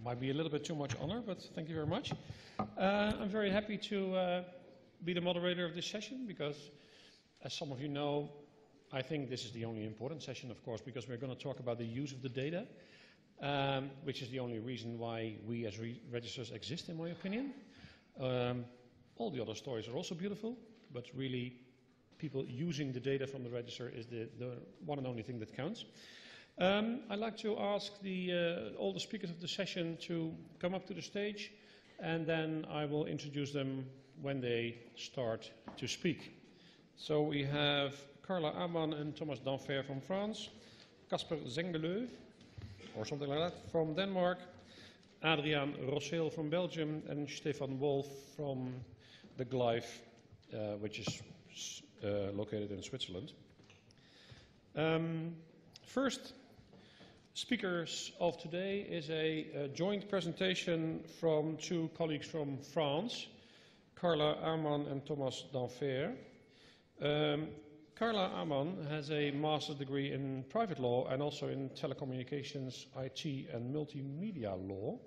might be a little bit too much honor, but thank you very much. I'm very happy to be the moderator of this session because, as some of you know, I think this is the only important session, of course, because we're going to talk about the use of the data, which is the only reason why we as registrars exist, in my opinion. All the other stories are also beautiful, but really people using the data from the register is the one and only thing that counts. I'd like to ask all the speakers of the session to come up to the stage, and then I will introduce them when they start to speak. So we have Karla, Aman and Thomas Denfer from France, Casper Zengeleu, or something like that, from Denmark, Adriaan Rosseel from Belgium, and Stefan Wolf from the Glyph, which is located in Switzerland. First speakers of today is a joint presentation from two colleagues from France, Karla Aman and Thomas Denfer. Karla Aman has a master's degree in private law and also in telecommunications, IT and multimedia law.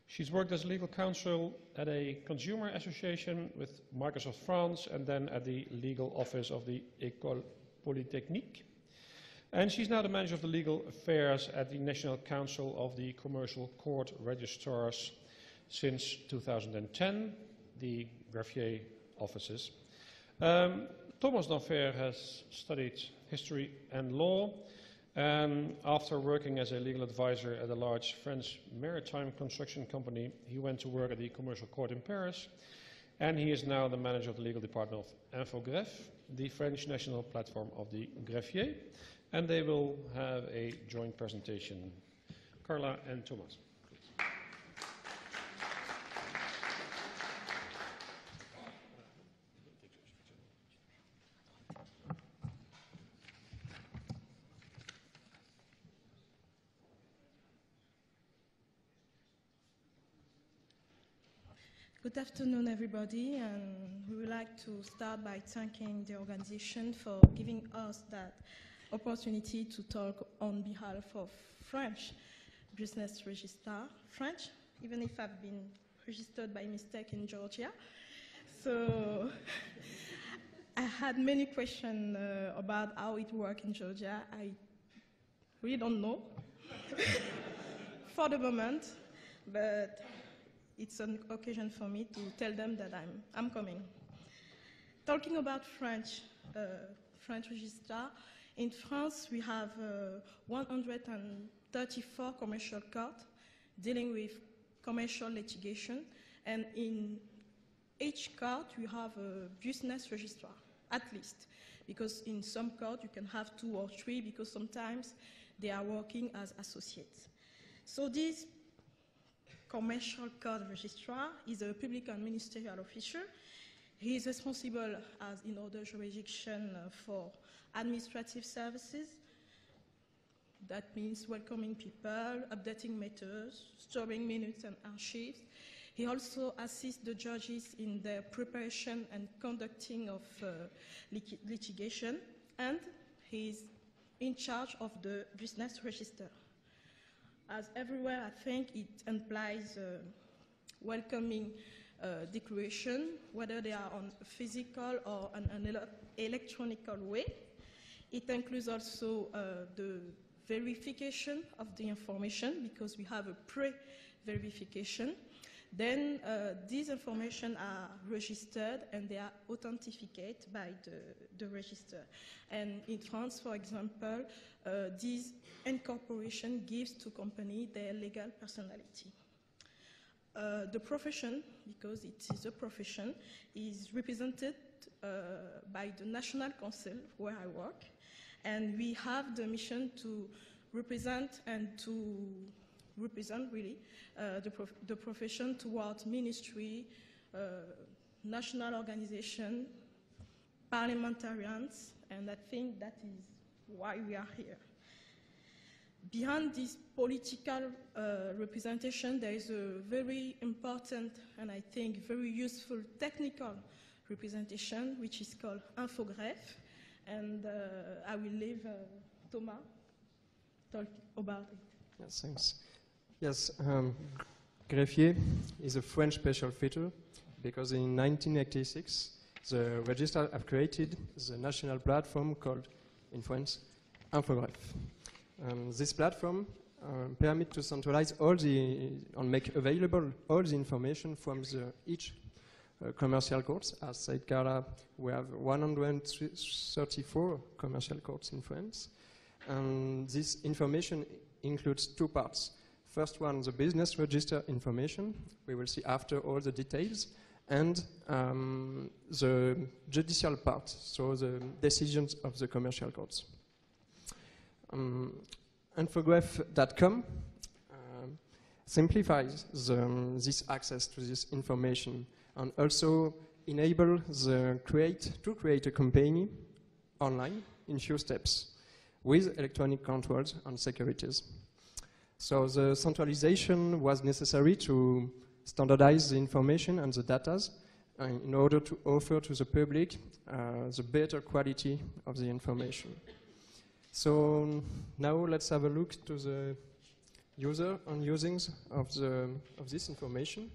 She's worked as legal counsel at a consumer association with Microsoft France and then at the legal office of the École Polytechnique. And she's now the manager of the legal affairs at the National Council of the Commercial Court Registrars since 2010, the Greffier offices. Thomas Denfer has studied history and law, and after working as a legal advisor at a large French maritime construction company, he went to work at the Commercial Court in Paris, and he is now the manager of the legal department of Infogreffe, the French national platform of the Greffier, and they will have a joint presentation. Karla and Thomas. Good afternoon, everybody, and we would like to start by thanking the organization for giving us that opportunity to talk on behalf of French business registrar, French, even if I've been registered by mistake in Georgia. So I had many questions about how it works in Georgia. I really don't know for the moment, but it's an occasion for me to tell them that I'm coming. Talking about French registrar, in France we have 134 commercial courts dealing with commercial litigation, and in each court you have a business registrar, at least, because in some courts you can have 2 or 3 because sometimes they are working as associates. So this commercial court registrar is a public and ministerial official. He is responsible, as in other jurisdictions, for administrative services. That means welcoming people, updating matters, storing minutes and archives. He also assists the judges in their preparation and conducting of litigation, and he is in charge of the business register. As everywhere, I think it implies welcoming declaration, whether they are on a physical or an electronical way. It includes also the verification of the information, because we have a pre-verification. Then these information are registered and they are authenticated by the register. And in France, for example, this incorporation gives to company their legal personality. The profession, because it is a profession, is represented by the National Council where I work, and we have the mission to represent and to represent really the profession towards ministry, national organization, parliamentarians, and I think that is why we are here. Behind this political representation, there is a very important and I think very useful technical representation, which is called Infogreffe, and I will leave Thomas talk about it. Yes, thanks. Yes, Greffier is a French special feature because in 1986 the Registrars have created the national platform called, in France, Infogreffe. This platform permits to centralize and make available all the information from each commercial courts. As said Karla, we have 134 commercial courts in France. And this information includes two parts. First one, the business register information. We will see after all the details. And the judicial part, so the decisions of the commercial courts. Infogreffe.com simplifies this access to this information and also enable to create a company online in few steps with electronic controls and securities. So the centralization was necessary to standardize the information and the data in order to offer to the public the better quality of the information. So now let's have a look to the user and usings of this information.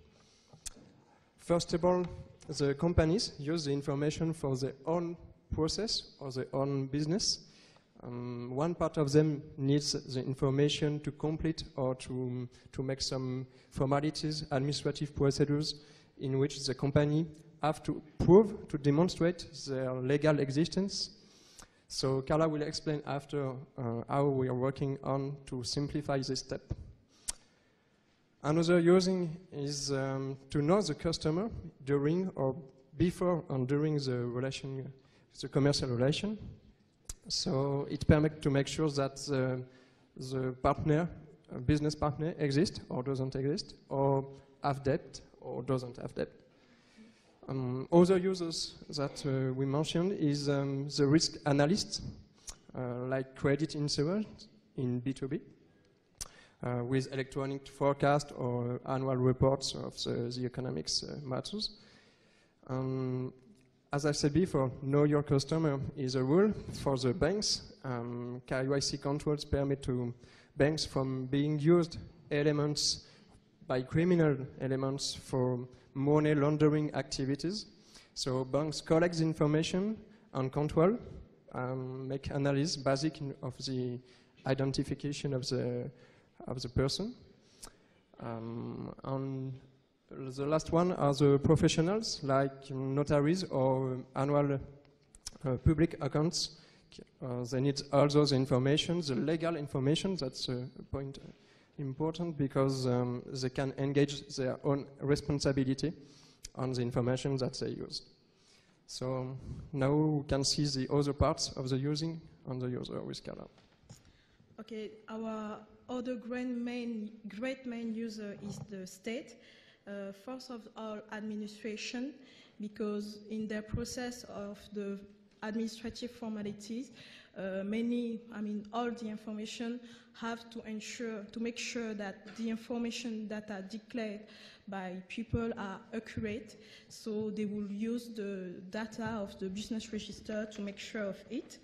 First of all, the companies use the information for their own process or their own business. One part of them needs the information to complete or to make some formalities, administrative procedures in which the company have to prove, to demonstrate their legal existence. So Karla will explain after how we are working on to simplify this step. Another using is to know the customer during or before and during the commercial relation. So it permits to make sure that the partner, business partner, exists or doesn't exist, or have debt or doesn't have debt. Other users that we mentioned is the risk analyst, like credit insurance in B2B, with electronic forecast or annual reports of the economics matters. As I said before, know your customer is a rule for the banks. KYC controls permit to banks from being used elements by criminal elements for money laundering activities. So banks collect the information and control, make analysis basic of the identification of the person. And the last one are the professionals, like notaries or annual public accounts. They need all those information, the legal information. That's a point important because they can engage their own responsibility on the information that they use. So now we can see the other parts of the using on the user with Karla. Okay, our other great main user is the state. First of all, administration, because in their process of the administrative formalities, all the information have to make sure that the information that are declared by people are accurate. So they will use the data of the business register to make sure of it.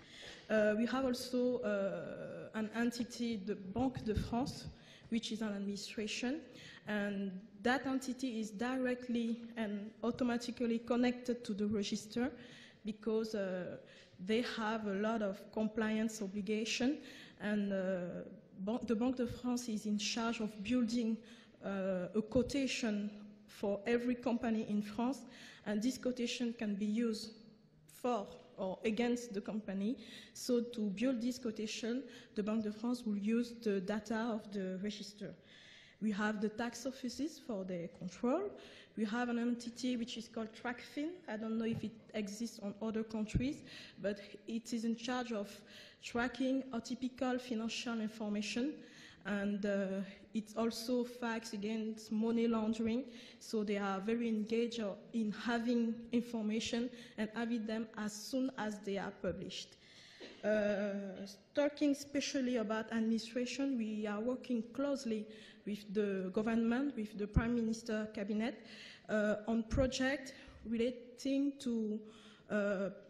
We have also an entity, the Banque de France, which is an administration, and that entity is directly and automatically connected to the register because they have a lot of compliance obligation, and the Banque de France is in charge of building a quotation for every company in France, and this quotation can be used for or against the company. So to build this quotation, the Banque de France will use the data of the register. We have the tax offices for the control. We have an entity which is called TrackFin. I don't know if it exists on other countries, but it is in charge of tracking atypical financial information, and it also fights against money laundering. So they are very engaged in having information and having them as soon as they are published. Talking especially about administration, we are working closely with the government, with the Prime Minister Cabinet, on projects relating to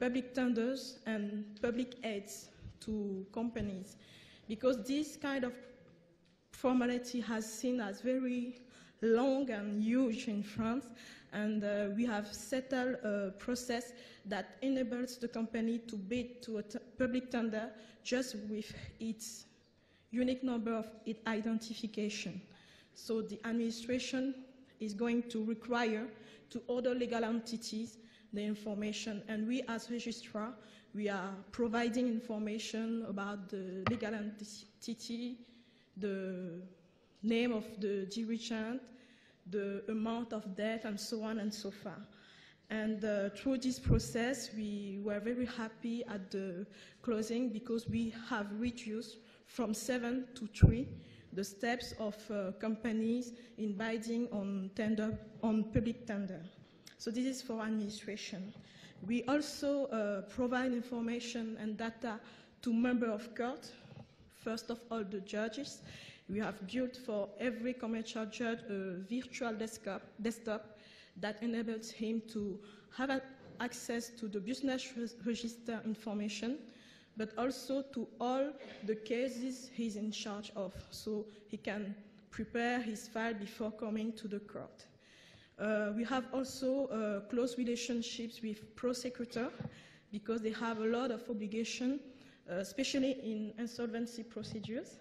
public tenders and public aids to companies. Because this kind of formality has seen as very long and huge in France, and we have settled a process that enables the company to bid to a public tender just with its unique number of its identification. So the administration is going to require to other legal entities the information, and we as registrar, we are providing information about the legal entity, the name of the dirigent, the amount of debt, and so on and so far. And through this process, we were very happy at the closing because we have reduced from 7 to 3 the steps of companies in bidding on public tender. So this is for administration. We also provide information and data to members of court. First of all, the judges. We have built for every commercial judge a virtual desktop that enables him to have access to the business register information, but also to all the cases he's in charge of, so he can prepare his file before coming to the court. We have also close relationships with prosecutors because they have a lot of obligation, especially in insolvency procedures.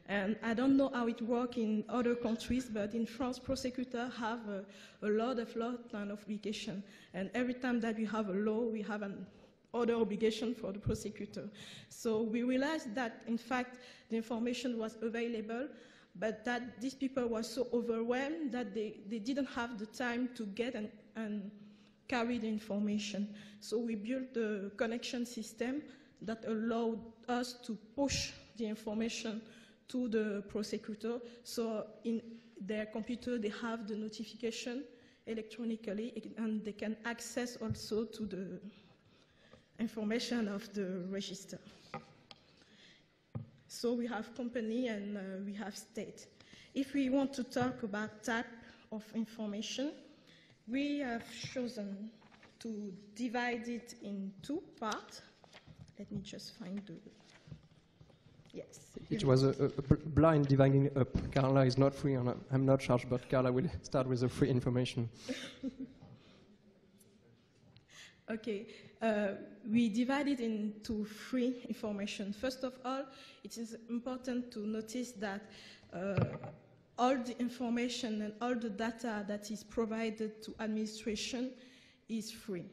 And I don't know how it works in other countries, but in France, prosecutors have a lot of obligation. And every time that we have a law, we have an other obligation for the prosecutor. So we realized that, in fact, the information was available, but that these people were so overwhelmed that they didn't have the time to get and carry the information. So we built the connection system that allowed us to push the information to the prosecutor. So in their computer, they have the notification electronically, and they can access also to the information of the register. So we have company and we have state. If we want to talk about type of information, we have chosen to divide it in 2 parts. Let me just find the... Yes. It was a blind dividing up. Karla is not free, and I'm not charged, but Karla will start with the free information. Okay, we divide it into 3 information. First of all, it is important to notice that all the information and all the data that is provided to administration is free.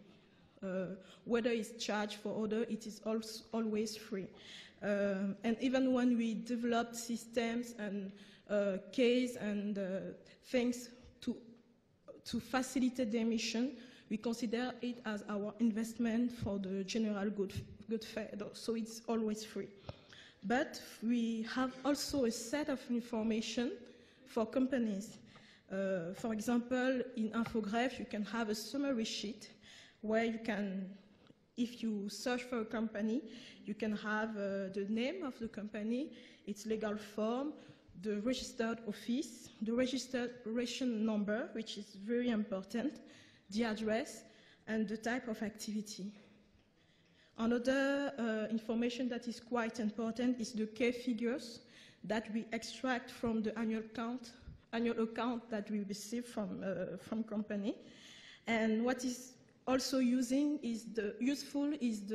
Whether it's charged for order, it is also always free. And even when we develop systems and case and things to facilitate the mission, we consider it as our investment for the general good fair, so it's always free. But we have also a set of information for companies. For example, in Infogreffe, you can have a summary sheet where you can, if you search for a company, you can have the name of the company, its legal form, the registered office, the registration number, which is very important, the address, and the type of activity. Another information that is quite important is the key figures that we extract from the annual account that we receive from company. And what is also useful is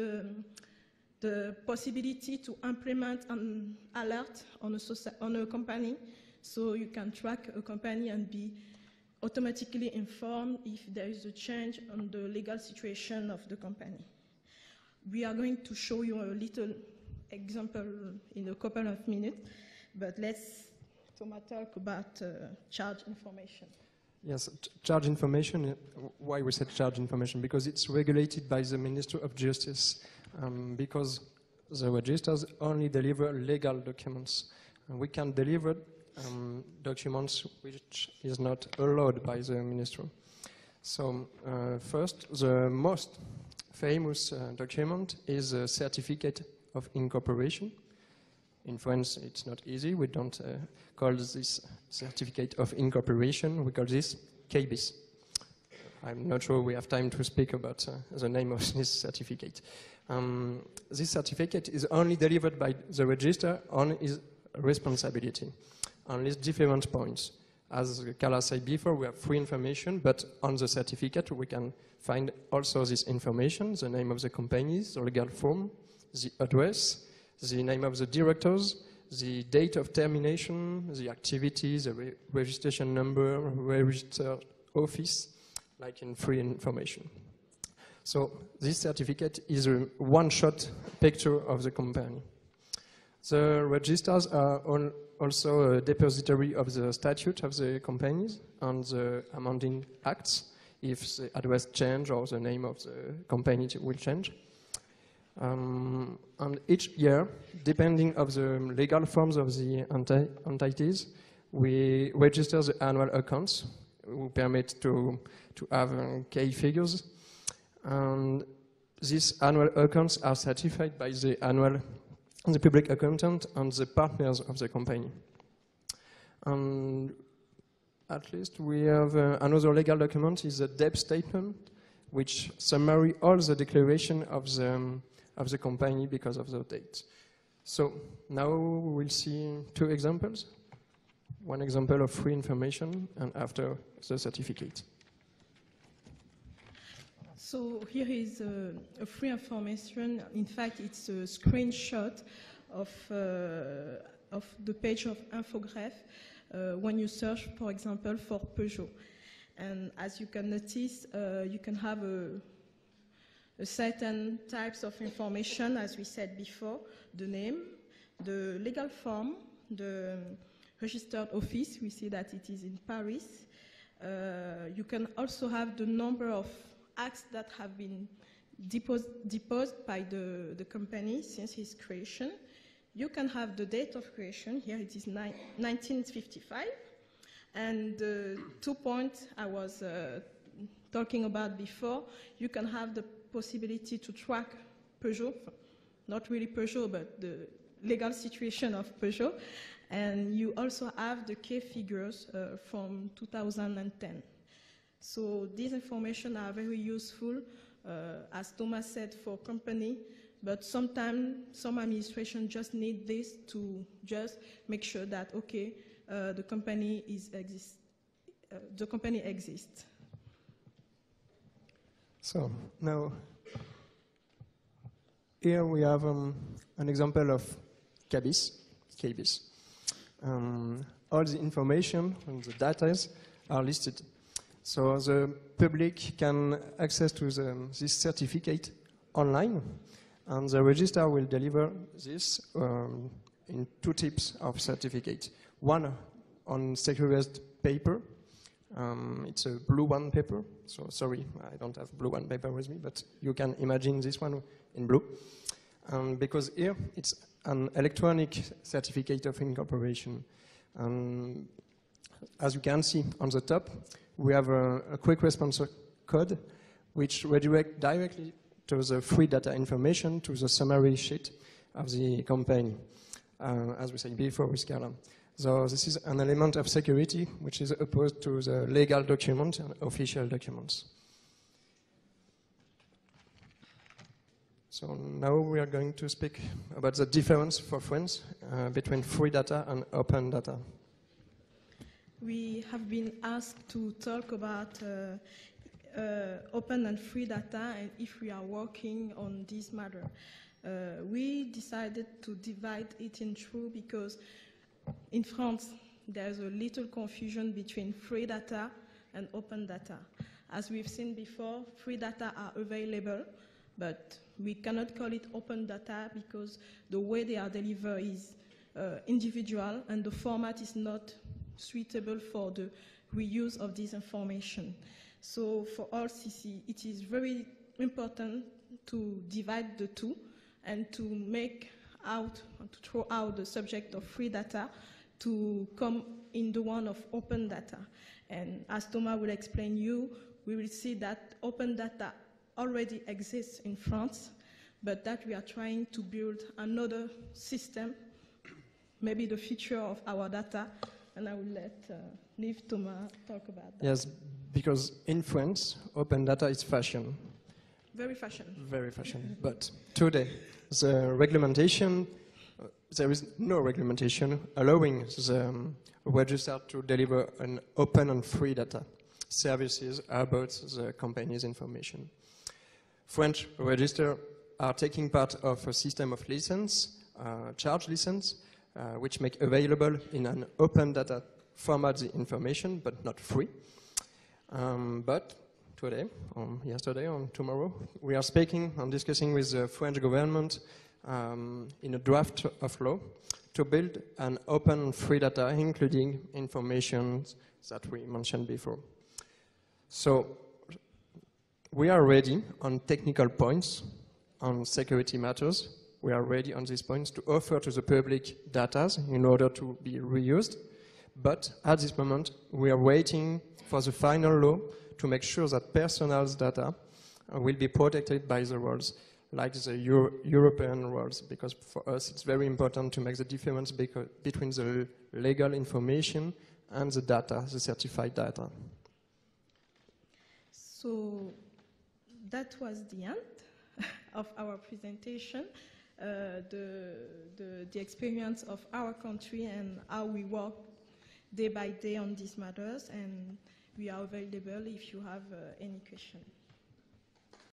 the possibility to implement an alert on a company, so you can track a company and be automatically informed if there is a change on the legal situation of the company. We are going to show you a little example in a couple of minutes, but let's talk about charge information. Yes, charge information. Why we said charge information? Because it's regulated by the Ministry of Justice, because the registers only deliver legal documents. And we can deliver documents which is not allowed by the ministry. So first, the most famous document is a certificate of incorporation. In France, it's not easy. We don't call this certificate of incorporation. We call this KBIS. I'm not sure we have time to speak about the name of this certificate. This certificate is only delivered by the register on his responsibility. and list different points. As Karla said before, we have free information, but on the certificate we can find also this information, the name of the companies, the legal form, the address, the name of the directors, the date of termination, the activity, the registration number, registered office, like in free information. So this certificate is a one-shot picture of the company. The registrars are also a depository of the statute of the companies and the amending acts, if the address change or the name of the company will change. And each year, depending on the legal forms of the entities, we register the annual accounts, who permit to have key figures. And these annual accounts are certified by the public accountant and the partners of the company. And at least we have another legal document is a debt statement, which summary all the declaration of the company because of the date. So now we will see two examples. One example of free information and after the certificate. So here is a free information. In fact, it's a screenshot of the page of Infogreffe when you search, for example, for Peugeot. And as you can notice, you can have a certain types of information, as we said before, the name, the legal form, the registered office. We see that it is in Paris. You can also have the number of acts that have been deposited by the company since its creation. You can have the date of creation. Here it is 1955. And the 2 points I was talking about before, you can have the possibility to track Peugeot, not really Peugeot, but the legal situation of Peugeot. And you also have the key figures from 2010. So these information are very useful, as Thomas said, for company, but sometimes some administration just need this to just make sure that, okay, the company exists. So now, here we have an example of KBIS. All the information and the data are listed. So the public can access to this certificate online, and the registrar will deliver this in two types of certificate. One on securized paper. It's a blue one paper. So sorry, I don't have blue one paper with me, but you can imagine this one in blue. Because here it's an electronic certificate of incorporation. As you can see on the top, we have a quick response code which redirects directly to the free data information to the summary sheet of the company, as we said before with Karla. So this is an element of security which is opposed to the legal document and official documents. So now we are going to speak about the difference for France between free data and open data. We have been asked to talk about open and free data and if we are working on this matter. We decided to divide it in two because in France there's a little confusion between free data and open data. As we've seen before, free data are available, but we cannot call it open data because the way they are delivered is individual and the format is not suitable for the reuse of this information. So for RCC, it is very important to divide the two and to make out, to throw out the subject of free data to come in the one of open data. And as Thomas will explain you, we will see that open data already exists in France, but that we are trying to build another system, maybe the future of our data. And I will leave Thomas talk about that. Yes, because in France, open data is fashion. Very fashion. Very fashion. But today, the regulation, there is no regulation allowing the registered to deliver an open and free data services about the company's information. French registers are taking part of a system of license, charge license, which make available in an open data format the information, but not free. But today, yesterday, or tomorrow, we are speaking and discussing with the French government in a draft of law to build an open and free data, including information that we mentioned before. So we are ready on technical points, on security matters. We are ready on these points to offer to the public data in order to be reused. But at this moment, we are waiting for the final law to make sure that personal data will be protected by the rules, like the European rules, because for us it's very important to make the difference between the legal information and the data, the certified data. So that was the end of our presentation, the experience of our country and how we work day by day on these matters, and we are available if you have any questions.